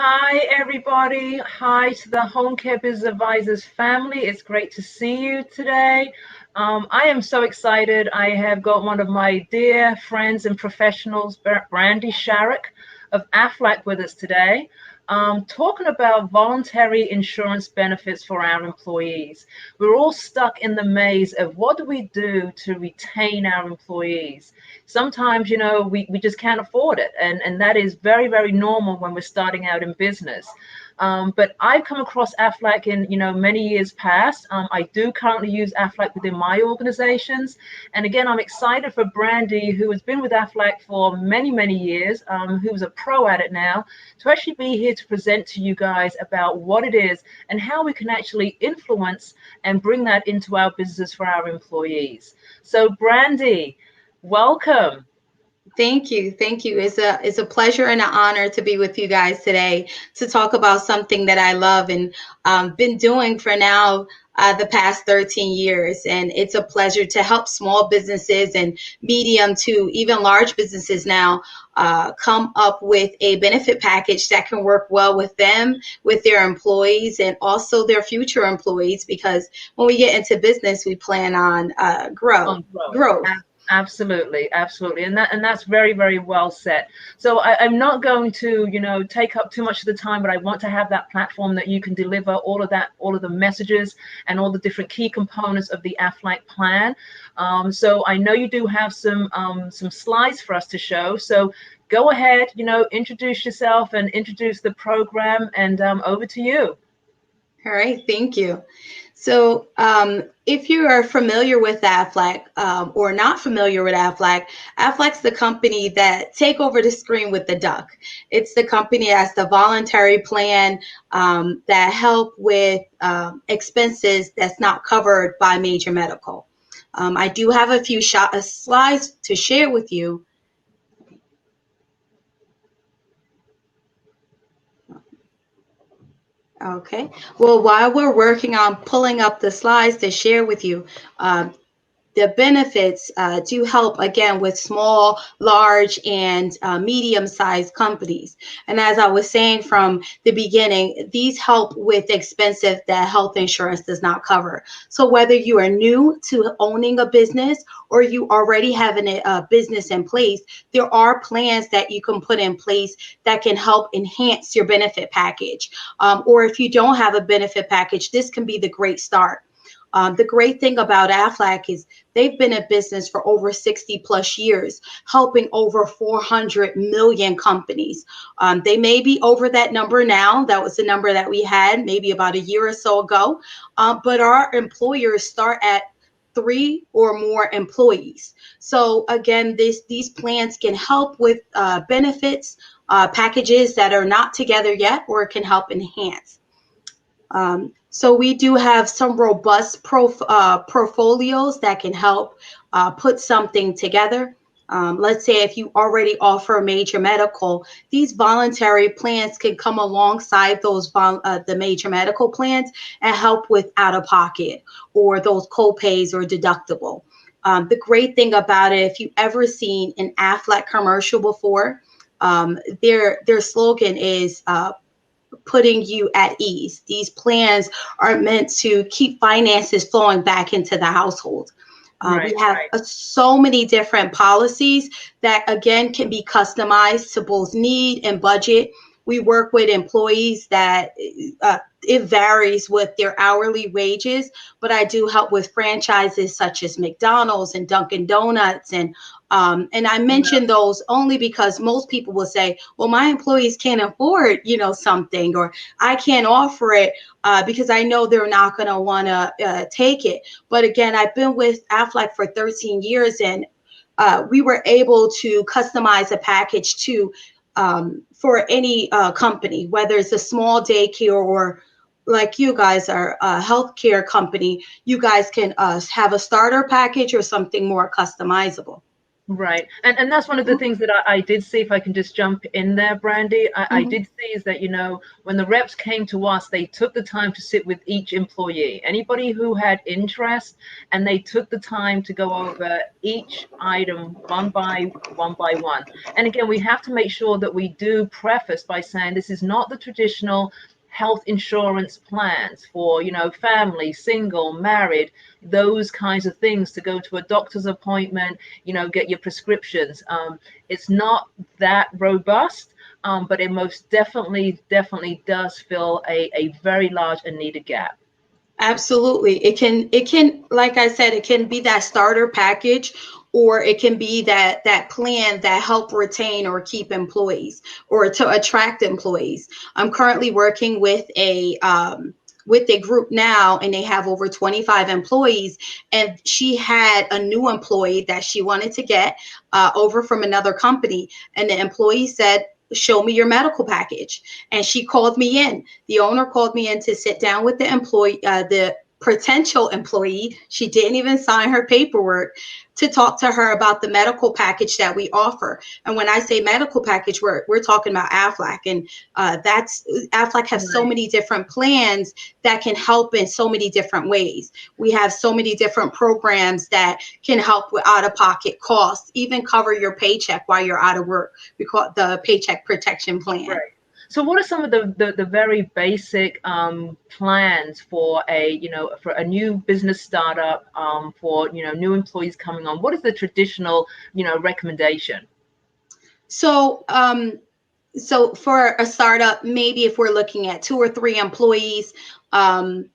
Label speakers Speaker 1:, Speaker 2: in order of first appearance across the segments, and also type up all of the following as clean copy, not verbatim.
Speaker 1: Hi, everybody. Hi to the Home Care Business Advisors family. It's great to see you today. I am so excited. I have got one of my dear friends and professionals, Brandy Sharrock of Aflac, with us today, talking about voluntary insurance benefits for our employees. We're all stuck in the maze of what do we do to retain our employees. Sometimes, we just can't afford it. And that is very, very normal when we're starting out in business. But I've come across Aflac in, many years past. I do currently use Aflac within my organizations. And again, I'm excited for Brandy, who has been with Aflac for many, many years, who's a pro at it now, to actually be here to present to you guys about what it is and how we can actually influence and bring that into our business for our employees. So Brandy, welcome.
Speaker 2: Thank you. Thank you. It's a pleasure and an honor to be with you guys today to talk about something that I love and been doing for now the past 13 years. And it's a pleasure to help small businesses and medium to even large businesses now come up with a benefit package that can work well with them, with their employees, and also their future employees. Because when we get into business, we plan on
Speaker 1: On growth.
Speaker 2: growth.
Speaker 1: Absolutely, absolutely, and that's very, very well said. So I'm not going to, take up too much of the time, but I want to have that platform that you can deliver all of the messages and all the different key components of the Aflac plan. So I know you do have some slides for us to show. So go ahead, introduce yourself and introduce the program, and over to you.
Speaker 2: All right, thank you. So, if you are familiar with Aflac or not familiar with Aflac, Aflac's the company that take over the screen with the duck. It's the company that's the voluntary plan that help with expenses that's not covered by major medical. I do have a few slides to share with you. Okay. Well, while we're working on pulling up the slides to share with you, the benefits do help again with small, large, and medium-sized companies. And as I was saying from the beginning, these help with expensive that health insurance does not cover. So whether you are new to owning a business or you already have a business in place, there are plans that you can put in place that can help enhance your benefit package. Or if you don't have a benefit package, this can be the great start. The great thing about Aflac is they've been in business for over 60 plus years, helping over 400 million companies. They may be over that number now. That was the number that we had maybe about a year or so ago. But our employers start at 3 or more employees. So again, these plans can help with benefits packages that are not together yet, or it can help enhance. So we do have some robust portfolios that can help put something together. Let's say if you already offer major medical, these voluntary plans can come alongside the major medical plans and help with out of pocket or those co-pays or deductible. The great thing about it, if you've ever seen an Aflac commercial before, their slogan is putting you at ease. These plans are meant to keep finances flowing back into the household. We
Speaker 1: Right,
Speaker 2: have
Speaker 1: right.
Speaker 2: so many different policies that, again, can be customized to both need and budget. We work with employees that it varies with their hourly wages, but I do help with franchises such as McDonald's and Dunkin' Donuts. And I mention those only because most people will say, well, my employees can't afford, something, or I can't offer it because I know they're not going to want to take it. But again, I've been with Aflac for 13 years, and we were able to customize a package for any company, whether it's a small daycare or like you guys are a healthcare company. You guys can have a starter package or something more customizable.
Speaker 1: Right. And that's one of the things that I did see, if I can just jump in there, Brandy. I
Speaker 2: Mhm.
Speaker 1: did see is that, when the reps came to us, they took the time to sit with each employee, anybody who had interest, and they took the time to go over each item one by one. And again, we have to make sure that we do preface by saying this is not the traditional health insurance plans for, family, single, married, those kinds of things, to go to a doctor's appointment, get your prescriptions. It's not that robust, but it most definitely does fill a very large and needed gap.
Speaker 2: Absolutely. It can, like I said, it can be that starter package, or it can be that plan that help retain or keep employees, or to attract employees. I'm currently working with a group now, and they have over 25 employees, and she had a new employee that she wanted to get over from another company, and the employee said, show me your medical package. And she called me in. The owner called me in to sit down with the employee, the potential employee. She didn't even sign her paperwork, to talk to her about the medical package that we offer. And when I say medical package, we're talking about Aflac, and that's Aflac has so
Speaker 1: Right.
Speaker 2: many different plans that can help in so many different ways. We have so many different programs that can help with out of pocket costs, even cover your paycheck while you're out of work. We call it the paycheck protection plan.
Speaker 1: Right. So what are some of the very basic plans for a new business startup, for new employees coming on? What is the traditional recommendation?
Speaker 2: So, so for a startup, maybe if we're looking at 2 or 3 employees, um,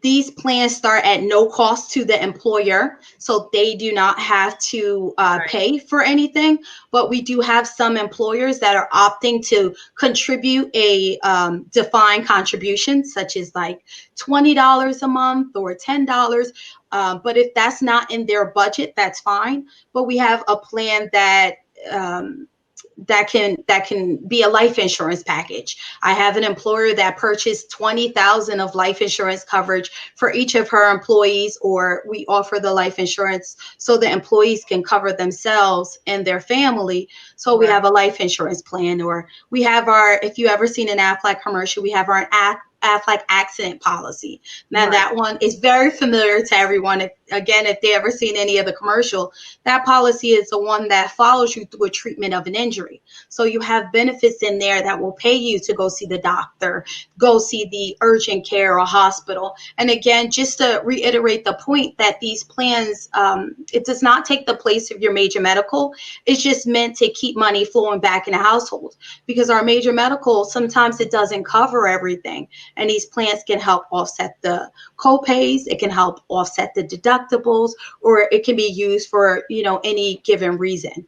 Speaker 2: these plans start at no cost to the employer, so they do not have to
Speaker 1: Right.
Speaker 2: pay for anything. But we do have some employers that are opting to contribute a defined contribution, such as like $20 a month or $10. But if that's not in their budget, that's fine. But we have a plan um, that can be a life insurance package. I have an employer that purchased 20,000 of life insurance coverage for each of her employees, or we offer the life insurance so the employees can cover themselves and their family. So we
Speaker 1: Right.
Speaker 2: have a life insurance plan, or we have our, if you ever seen an Aflac commercial, we have our Aflac accident policy. Now
Speaker 1: Right.
Speaker 2: that one is very familiar to everyone. If they ever seen any of the commercial, that policy is the one that follows you through a treatment of an injury. So you have benefits in there that will pay you to go see the doctor, go see the urgent care or hospital. And again, just to reiterate the point that these plans, it does not take the place of your major medical. It's just meant to keep money flowing back in the household, because our major medical, sometimes it doesn't cover everything. And these plans can help offset the co-pays. It can help offset the deductibles, or it can be used for any given reason.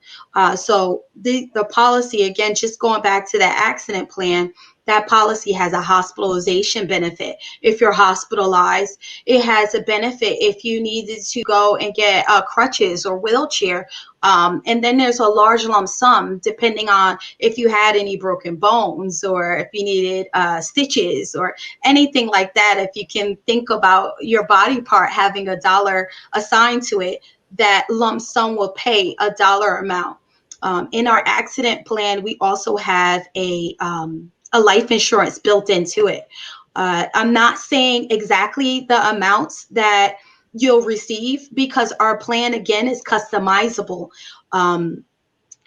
Speaker 2: So the policy, again, just going back to that accident plan, that policy has a hospitalization benefit if you're hospitalized. It has a benefit if you needed to go and get crutches or wheelchair. And then there's a large lump sum depending on if you had any broken bones, or if you needed stitches or anything like that. If you can think about your body part having a dollar assigned to it, that lump sum will pay a dollar amount. In our
Speaker 1: Right.
Speaker 2: accident plan, we also have a life insurance built into it. I'm not saying exactly the amounts that you'll receive, because our plan, again, is customizable. Um,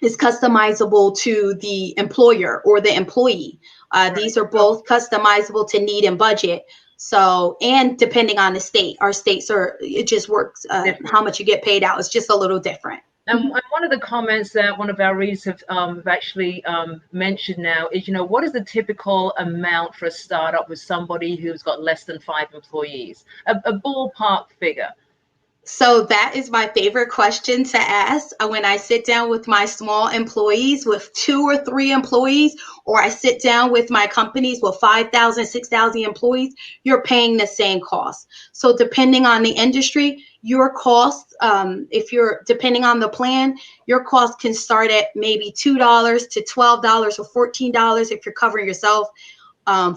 Speaker 2: is customizable to the employer or the employee.
Speaker 1: Right.
Speaker 2: These are
Speaker 1: So
Speaker 2: both customizable to need and budget. So, and depending on the state, our states are, it just works,
Speaker 1: different.
Speaker 2: how much you get paid out is just a little different.
Speaker 1: And one of the comments that one of our readers have actually mentioned now is, what is the typical amount for a startup with somebody who's got less than 5 employees? A ballpark figure.
Speaker 2: So that is my favorite question to ask when I sit down with my small employees with 2 or 3 employees, or I sit down with my companies with 5,000, 6,000 employees. You're paying the same cost. So depending on the industry, your cost, if you're depending on the plan, your cost can start at maybe $2 to $12 or $14 if you're covering yourself,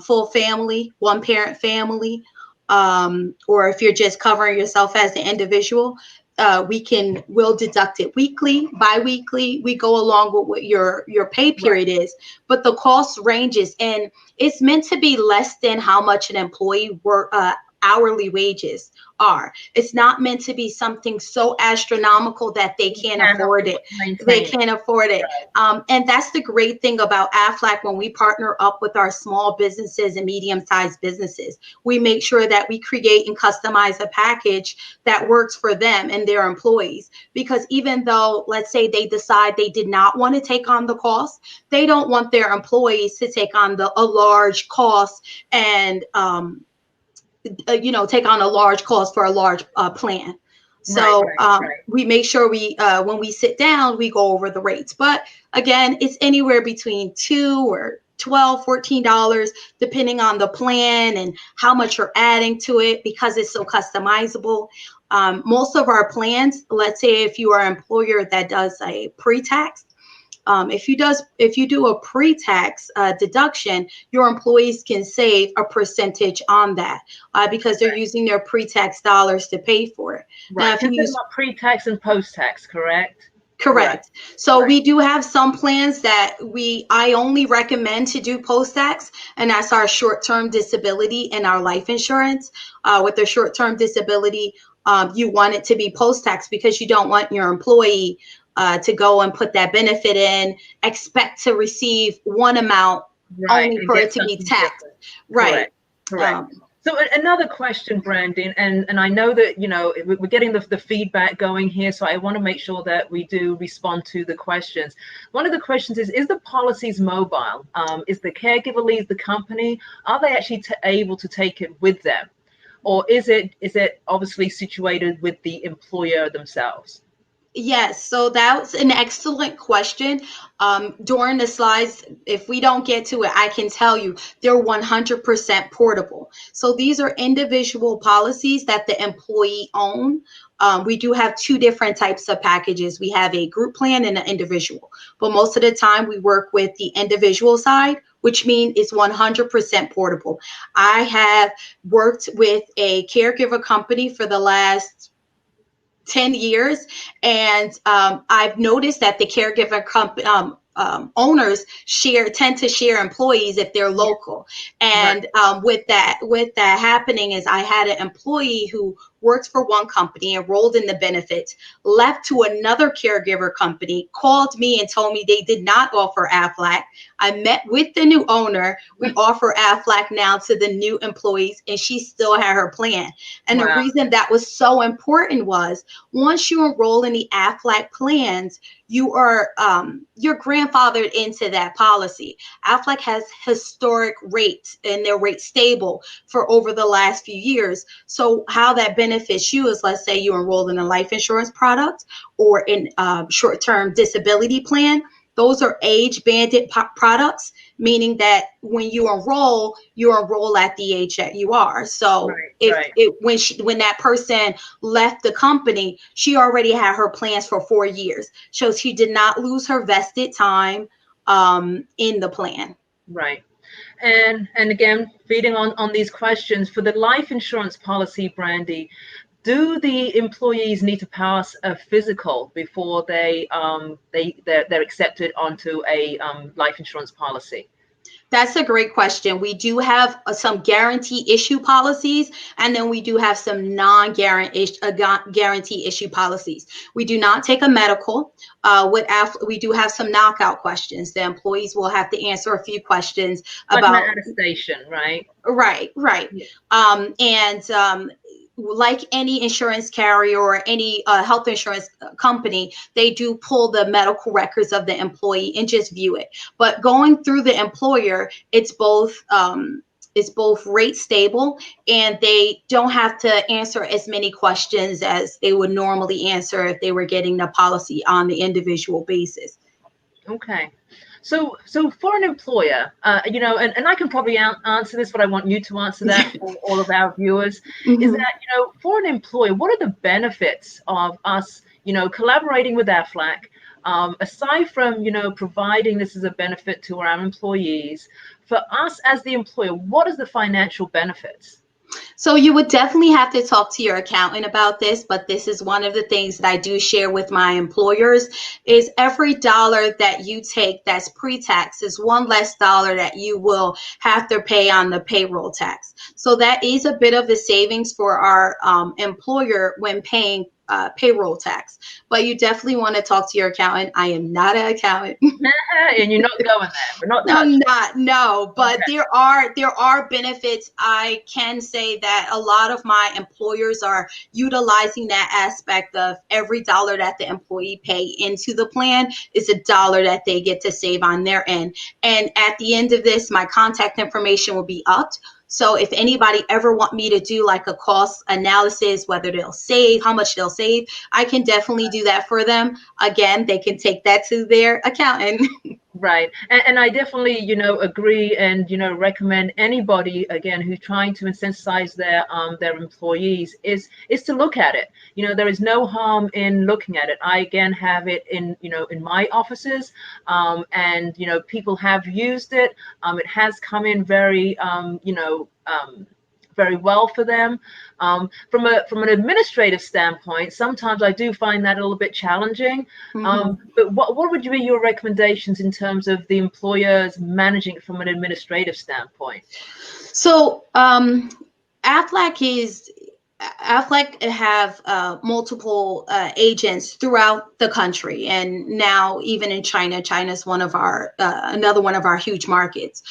Speaker 2: full family, one parent family, or if you're just covering yourself as an individual. we'll deduct it weekly, bi-weekly. We go along with what your pay
Speaker 1: Right.
Speaker 2: period is, but the cost ranges, and it's meant to be less than how much an employee work hourly wages are. It's not meant to be something so astronomical that they
Speaker 1: You
Speaker 2: can't
Speaker 1: can
Speaker 2: afford
Speaker 1: afford
Speaker 2: it.
Speaker 1: to
Speaker 2: They
Speaker 1: maintain it.
Speaker 2: can't afford it.
Speaker 1: Right.
Speaker 2: And that's the great thing about Aflac. When we partner up with our small businesses and medium-sized businesses, we make sure that we create and customize a package that works for them and their employees. Because even though, let's say, they decide they did not want to take on the cost, they don't want their employees to take on a large cost and take on a large cost for a large plan.
Speaker 1: Right.
Speaker 2: So
Speaker 1: Right. Right.
Speaker 2: we make sure when we sit down, we go over the rates. But again, it's anywhere between $12, $14, depending on the plan and how much you're adding to it, because it's so customizable. Most of our plans, let's say if you are an employer that does a pre-tax, if you do a pre-tax deduction, your employees can save a percentage on that because they're using their pre-tax dollars to pay for it. Now,
Speaker 1: Right.
Speaker 2: if you
Speaker 1: Consider
Speaker 2: use
Speaker 1: about pre-tax and post-tax, correct? Right.
Speaker 2: correct, so
Speaker 1: Right.
Speaker 2: we do have some plans that I only recommend to do post-tax, and that's our short-term disability and our life insurance. With the short-term disability, you want it to be post-tax because you don't want your employee to go and put that benefit in, expect to receive one amount
Speaker 1: Right.
Speaker 2: only
Speaker 1: And
Speaker 2: for
Speaker 1: get
Speaker 2: it to be
Speaker 1: something
Speaker 2: taxed.
Speaker 1: different.
Speaker 2: Right.
Speaker 1: Correct. Correct.
Speaker 2: Um,
Speaker 1: So another question, Brandon, and I know that we're getting the feedback going here, so I want to make sure that we do respond to the questions. One of the questions is the policies mobile? Is the caregiver leaves the company? Are they actually able to take it with them, or is it obviously situated with the employer themselves?
Speaker 2: Yes, so that's an excellent question. During the slides, if we don't get to it, I can tell you they're 100% portable. So these are individual policies that the employee own. We do have two different types of packages. We have a group plan and an individual, but most of the time we work with the individual side, which means it's 100% portable. I have worked with a caregiver company for the last 10 years. And I've noticed that the caregiver owners tend to share employees if they're
Speaker 1: Yeah.
Speaker 2: local.
Speaker 1: Right.
Speaker 2: And with that happening is I had an employee who worked for one company, enrolled in the benefits, left to another caregiver company, called me and told me they did not offer Aflac. I met with the new owner. We offer Aflac now to the new employees, and she still had her plan. And the
Speaker 1: Wow.
Speaker 2: reason that was so important was once you enroll in the Aflac plans, you're grandfathered into that policy. Aflac has historic rates, and their rates stable for over the last few years. So how that benefits you is, let's say you enroll in a life insurance product or in short-term disability plan. Those are age banded products, meaning that when you enroll at the age that you are. So
Speaker 1: Right.
Speaker 2: if
Speaker 1: Right.
Speaker 2: it when that person left the company, she already had her plans for 4 years. So she did not lose her vested time in the plan.
Speaker 1: Right. And again, feeding on these questions for the life insurance policy, Brandy, do the employees need to pass a physical before they're accepted onto a life insurance policy?
Speaker 2: That's a great question. We do have some guarantee issue policies, and then we do have some non-guarantee issue policies. We do not take a medical. We do have some knockout questions. The employees will have to answer a few questions
Speaker 1: Like an
Speaker 2: about.
Speaker 1: attestation, right?
Speaker 2: Right, right.
Speaker 1: Yeah.
Speaker 2: And like any insurance carrier or any health insurance company, they do pull the medical records of the employee and just view it. But going through the employer, it's both rate stable, and they don't have to answer as many questions as they would normally answer if they were getting the policy on the individual basis.
Speaker 1: Okay. So for an employer, and I can probably answer this, but I want you to answer that for all of our viewers, is
Speaker 2: Mhm.
Speaker 1: that, for an employer, what are the benefits of us, collaborating with Aflac, aside from, providing this as a benefit to our employees, for us as the employer, what is the financial benefits?
Speaker 2: So you would definitely have to talk to your accountant about this, but this is one of the things that I do share with my employers is every dollar that you take that's pre-tax is one less dollar that you will have to pay on the payroll tax. So that is a bit of a savings for our employer when paying payroll tax. But you definitely want to talk to your accountant. I am not an accountant.
Speaker 1: And you're not going there. We're not
Speaker 2: No,
Speaker 1: touching.
Speaker 2: not no, but
Speaker 1: Okay.
Speaker 2: there are benefits. I can say that a lot of my employers are utilizing that aspect of every dollar that the employee pay into the plan is a dollar that they get to save on their end. And at the end of this, my contact information will be up. So if anybody ever want me to do like a cost analysis, whether they'll save, how much they'll save, I can definitely do that for them. Again, they can take that to their accountant.
Speaker 1: Right. And I definitely, agree and, recommend anybody again who's trying to incentivize their employees is to look at it. There is no harm in looking at it. I again have it in my offices, and people have used it. It has come in very well for them. From an administrative standpoint, sometimes I do find that a little bit challenging.
Speaker 2: Mhm.
Speaker 1: But what would be your recommendations in terms of the employers managing it from an administrative standpoint?
Speaker 2: So Aflac Aflac have multiple agents throughout the country, and now even in China. China is one of our another one of our huge markets.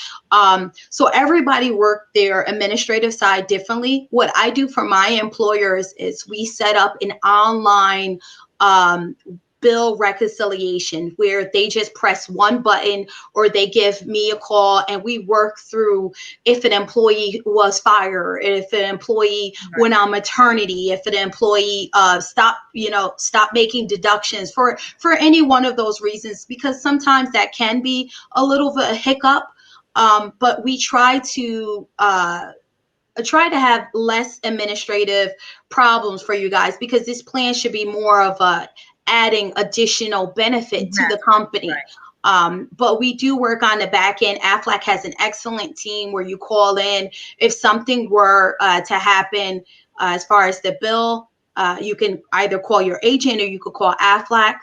Speaker 2: So everybody work their administrative side differently. What I do for my employers is we set up an online um, bill reconciliation where they just press one button or they give me a call and we work through if an employee was fired, if an employee
Speaker 1: Right.
Speaker 2: went on maternity, if an employee stopped making deductions for any one of those reasons, because sometimes that can be a little bit of a hiccup. But we try to have less administrative problems for you guys because this plan should be more of a adding additional benefit to the
Speaker 1: Exactly.
Speaker 2: company.
Speaker 1: Right.
Speaker 2: But we do work on the back end. Aflac has an excellent team where you call in if something were to happen as far as the bill. You can either call your agent or you could call Aflac.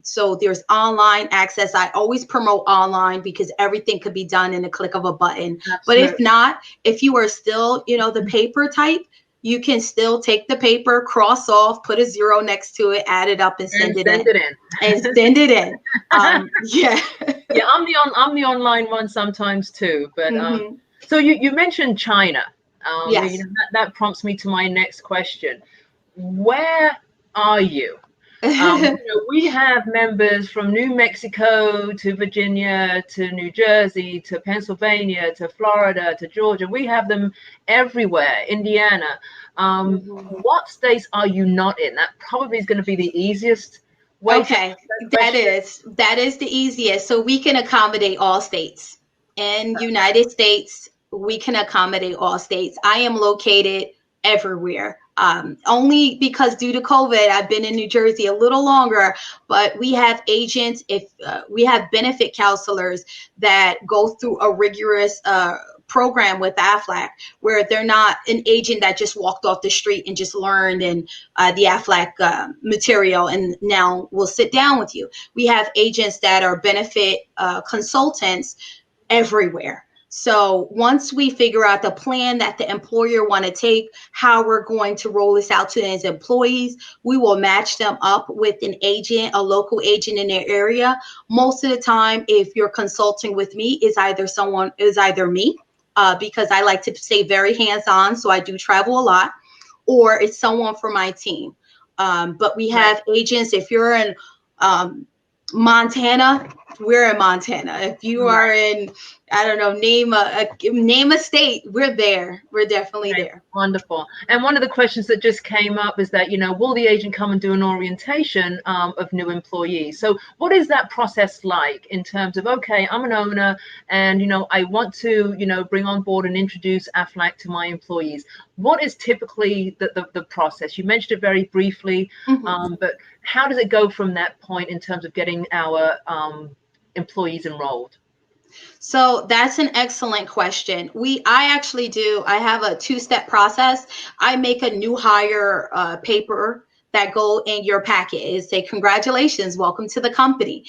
Speaker 2: So there's online access. I always promote online because everything could be done in a click of a button. But if
Speaker 1: Absolutely.
Speaker 2: not, if you are still, the paper type, you can still take the paper, cross off, put a zero next to it, add it up, and
Speaker 1: And
Speaker 2: send it
Speaker 1: send
Speaker 2: in.
Speaker 1: it
Speaker 2: And
Speaker 1: in.
Speaker 2: send it in. Yeah.
Speaker 1: Yeah, I'm the online one sometimes too. But
Speaker 2: Hmm.
Speaker 1: so you mentioned China.
Speaker 2: Yes.
Speaker 1: That prompts me to my next question. Where are you? We have members from New Mexico to Virginia to New Jersey to Pennsylvania to Florida to Georgia. We have them everywhere, Indiana.
Speaker 2: Mhm.
Speaker 1: What states are you not in? That probably is going to be the easiest way to
Speaker 2: Okay,
Speaker 1: answer that question.
Speaker 2: that is the easiest. So we can accommodate all states. In United States, we can accommodate all states. I am located everywhere. Only because due to COVID, I've been in New Jersey a little longer, but we have agents. If we have benefit counselors that go through a rigorous program with Aflac, where they're not an agent that just walked off the street and just learned and the Aflac material and now will sit down with you. We have agents that are benefit consultants everywhere. So once we figure out the plan that the employer want to take, how we're going to roll this out to his employees, we will match them up with an agent, a local agent in their area. Most of the time, if you're consulting with me, is either me, because I like to stay very hands-on, so I do travel a lot, or it's someone from my team. But we
Speaker 1: Right.
Speaker 2: have agents. If you're in Montana, we're in Montana. If you are
Speaker 1: Right.
Speaker 2: in, I don't know, name a state, we're there. We're definitely
Speaker 1: Right.
Speaker 2: there.
Speaker 1: Wonderful. And one of the questions that just came up is that, will the agent come and do an orientation of new employees? So what is that process like in terms of, okay, I'm an owner and, I want to, bring on board and introduce Aflac to my employees. What is typically the process? You mentioned it very briefly,
Speaker 2: Mhm.
Speaker 1: but how does it go from that point in terms of getting our employees enrolled?
Speaker 2: So that's an excellent question. I actually do. I have a two-step process. I make a new hire paper that go in your packet. It say, congratulations, welcome to the company.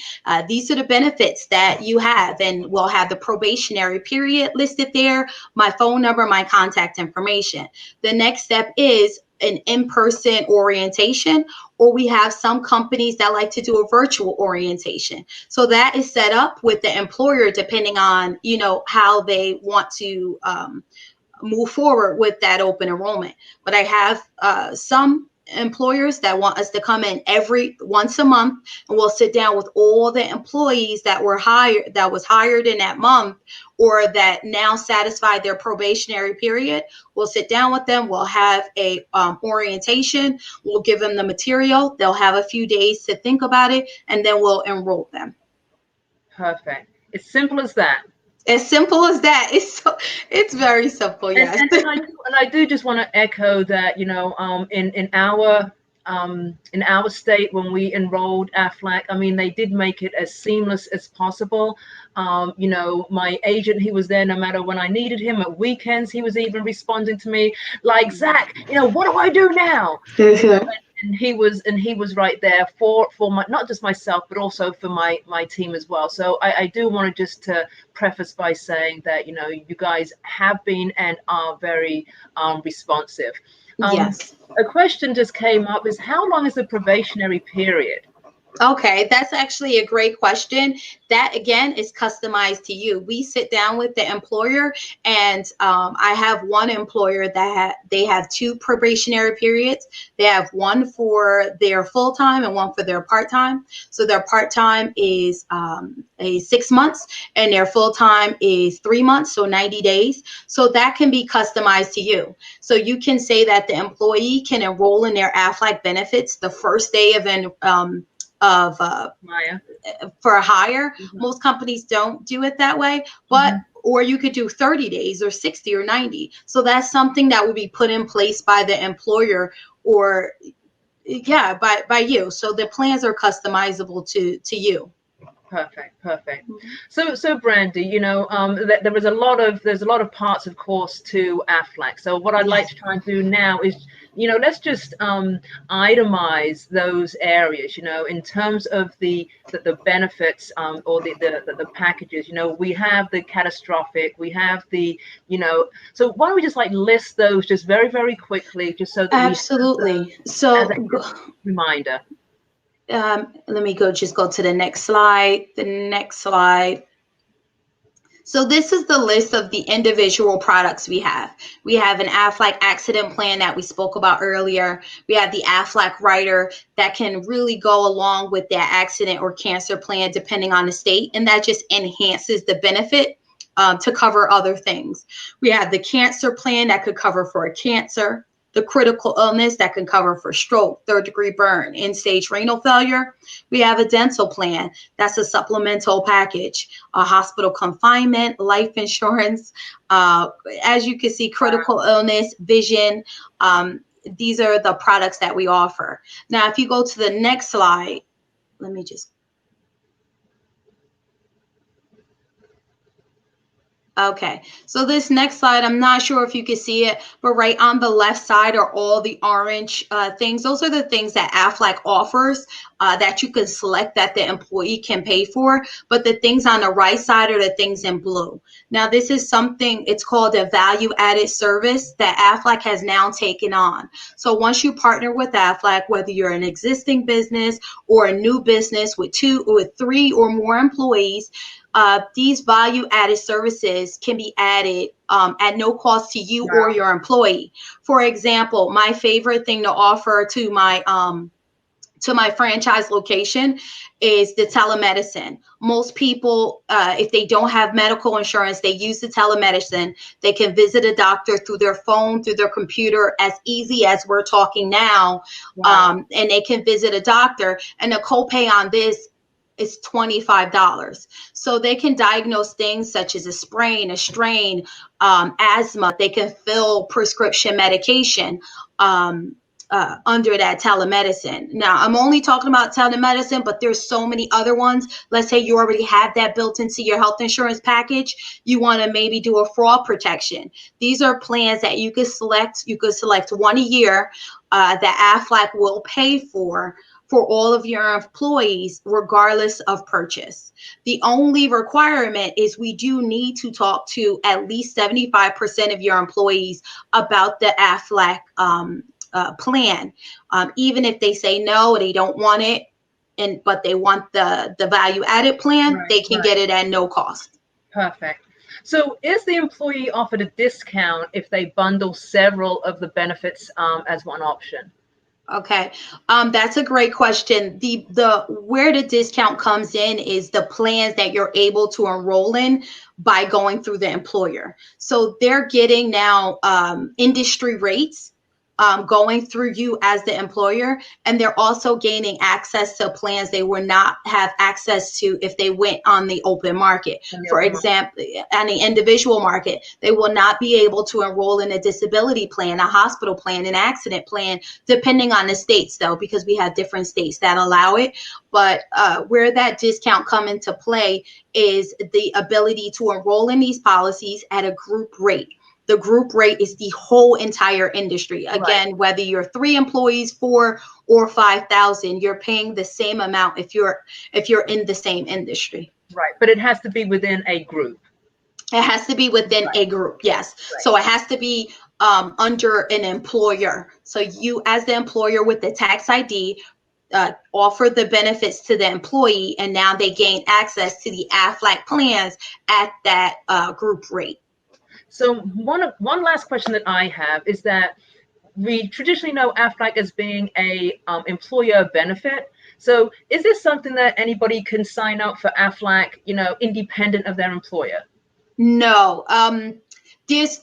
Speaker 2: These are the benefits that you have, and we'll have the probationary period listed there, my phone number, my contact information. The next step is an in-person orientation, or we have some companies that like to do a virtual orientation. So that is set up with the employer depending on, how they want to move forward with that open enrollment. But I have some employers that want us to come in every once a month, and we'll sit down with all the employees that was hired in that month, or that now satisfied their probationary period. We'll sit down with them. We'll have a orientation. We'll give them the material. They'll have a few days to think about it, and then we'll enroll them.
Speaker 1: Perfect. It's simple as that.
Speaker 2: As simple as that. It's very simple.
Speaker 1: And,
Speaker 2: Yes.
Speaker 1: and, and I do just want to echo that, in our state, when we enrolled Aflac, I mean, they did make it as seamless as possible. My agent, he was there no matter when I needed him. At weekends, he was even responding to me like, Zach, what do I do now? And he was right there for my, not just myself, but also for my team as well. So I do want to just to preface by saying that you guys have been and are very responsive.
Speaker 2: Yes.
Speaker 1: A question just came up: is how long is the probationary period?
Speaker 2: Okay, that's actually a great question. That again is customized to you. We sit down with the employer, and I have one employer that they have two probationary periods. They have one for their full time and one for their part time. So their part time is a 6 months, and their full time is 3 months, so 90 days. So that can be customized to you. So you can say that the employee can enroll in their Aflac benefits the first day of
Speaker 1: Maya.
Speaker 2: for a hire.
Speaker 1: Mhm.
Speaker 2: Most companies don't do it that way, but
Speaker 1: Mhm.
Speaker 2: or you could do 30 days or 60 or 90. So that's something that would be put in place by the employer, or yeah, by you. So the plans are customizable to you.
Speaker 1: Perfect, perfect. So Brandy, there's a lot of parts, of course, to Aflac. So what I'd like
Speaker 2: Yes.
Speaker 1: to try and do now is, let's just itemize those areas, in terms of the benefits, or the packages. We have the catastrophic, we have so why don't we just like list those just very, very quickly, just so that we have those
Speaker 2: Absolutely.
Speaker 1: as
Speaker 2: So
Speaker 1: a reminder.
Speaker 2: let me go to the next slide. The next slide. So this is the list of the individual products we have. We have an Aflac accident plan that we spoke about earlier. We have the Aflac rider that can really go along with that accident or cancer plan depending on the state, and that just enhances the benefit to cover other things. We have the cancer plan that could cover for a cancer, the critical illness that can cover for stroke, third degree burn, end stage renal failure. We have a dental plan that's a supplemental package, a hospital confinement, life insurance. Uh, as you can see, critical illness, vision. These are the products that we offer. Now, if you go to the next slide, let me just Okay, so this next slide, I'm not sure if you can see it, but right on the left side are all the orange things. Those are the things that Aflac offers that you can select that the employee can pay for. But the things on the right side are the things in blue. Now, this is something, it's called a value added service that Aflac has now taken on. So once you partner with Aflac, whether you're an existing business or a new business with three or more employees, these value added services can be added at no cost to you or
Speaker 1: Wow.
Speaker 2: your employee. For example, my favorite thing to offer to my franchise location is the telemedicine. Most people, if they don't have medical insurance, they use the telemedicine. They can visit a doctor through their phone, through their computer, as easy as we're talking now.
Speaker 1: Wow.
Speaker 2: And they can visit a doctor, and the copay on this is $25. So they can diagnose things such as a sprain, a strain, asthma. They can fill prescription medication. under that telemedicine. Now, I'm only talking about telemedicine, but there's so many other ones. Let's say you already have that built into your health insurance package. You want to maybe do a fraud protection. These are plans that you could select. You could select one a year that Aflac will pay for all of your employees, regardless of purchase. The only requirement is we do need to talk to at least 75% of your employees about the Aflac plan. Even if they say no, they don't want it, but they want the value added plan,
Speaker 1: Right,
Speaker 2: they can
Speaker 1: right.
Speaker 2: get it at no cost.
Speaker 1: Perfect. So is the employee offered a discount if they bundle several of the benefits as one option?
Speaker 2: Okay, that's a great question. The where the discount comes in is the plans that you're able to enroll in by going through the employer. So they're getting now industry rates going through you as the employer, and they're also gaining access to plans they would not have access to if they went on the open market.
Speaker 1: In the
Speaker 2: For
Speaker 1: open market.
Speaker 2: example, on the individual market, they will not be able to enroll in a disability plan, a hospital plan, an accident plan, depending on the states, though, because we have different states that allow it. But where that discount come into play is the ability to enroll in these policies at a group rate. The group rate is the whole entire industry.
Speaker 1: Right,
Speaker 2: Again, whether you're 3 employees, 4 or 5,000, you're paying the same amount if you're in the same industry.
Speaker 1: right. But it has to be within a group.
Speaker 2: It has to be within
Speaker 1: Right,
Speaker 2: a group, yes.
Speaker 1: right.
Speaker 2: So it has to be under an employer. So you, as the employer with the tax ID, offer the benefits to the employee, and now they gain access to the Aflac plans at that group rate.
Speaker 1: So one last question that I have is that we traditionally know Aflac as being a employer benefit. So is this something that anybody can sign up for Aflac, independent of their employer?
Speaker 2: No, there's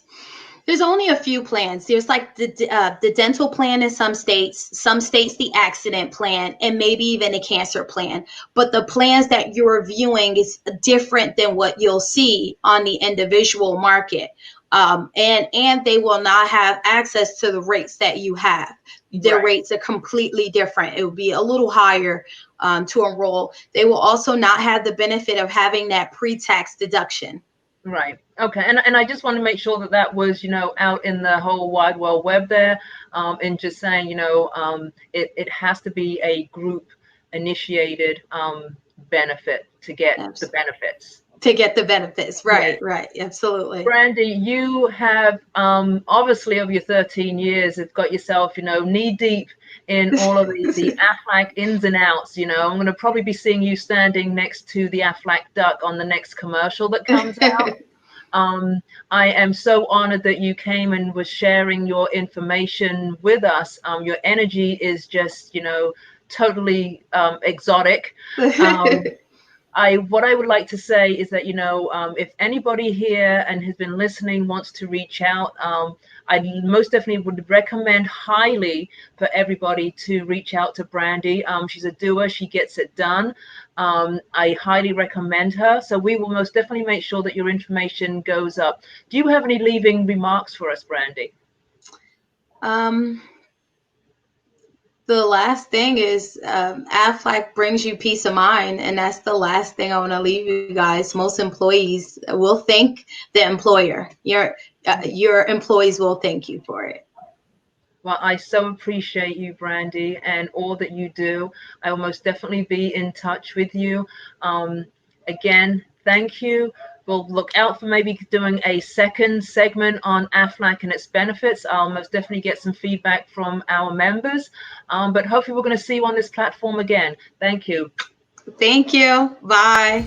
Speaker 2: there's only a few plans. There's like the dental plan in some states the accident plan, and maybe even a cancer plan. But the plans that you're viewing is different than what you'll see on the individual market. And they will not have access to the rates that you have. Their
Speaker 1: Right.
Speaker 2: rates are completely different. It will be a little higher to enroll. They will also not have the benefit of having that pre-tax deduction.
Speaker 1: Right. Okay. And I just want to make sure that that was, out in the whole wide world web there, and just saying, it has to be a group initiated benefit to get the
Speaker 2: Yes.
Speaker 1: benefits.
Speaker 2: To get the benefits.
Speaker 1: Yeah.
Speaker 2: Right, right. Absolutely.
Speaker 1: Brandy, you have obviously over your 13 years, have got yourself, knee deep in all of the Aflac ins and outs. I'm going to probably be seeing you standing next to the Aflac duck on the next commercial that comes out. Um, I am so honored that you came and was sharing your information with us. Your energy is just, totally exotic. Um, what I would like to say is that, if anybody here and has been listening wants to reach out, I most definitely would recommend highly for everybody to reach out to Brandy. She's a doer. She gets it done. I highly recommend her. So we will most definitely make sure that your information goes up. Do you have any leaving remarks for us, Brandy?
Speaker 2: um, the last thing is Aflac brings you peace of mind, and that's the last thing I want to leave you guys. Most employees will thank the employer. Your employees will thank you for it.
Speaker 1: Well, I so appreciate you, Brandy, and all that you do. I will most definitely be in touch with you. Again, thank you. We'll look out for maybe doing a second segment on Aflac and its benefits. I'll most definitely get some feedback from our members. But hopefully we're going to see you on this platform again. Thank you.
Speaker 2: Thank you. Bye.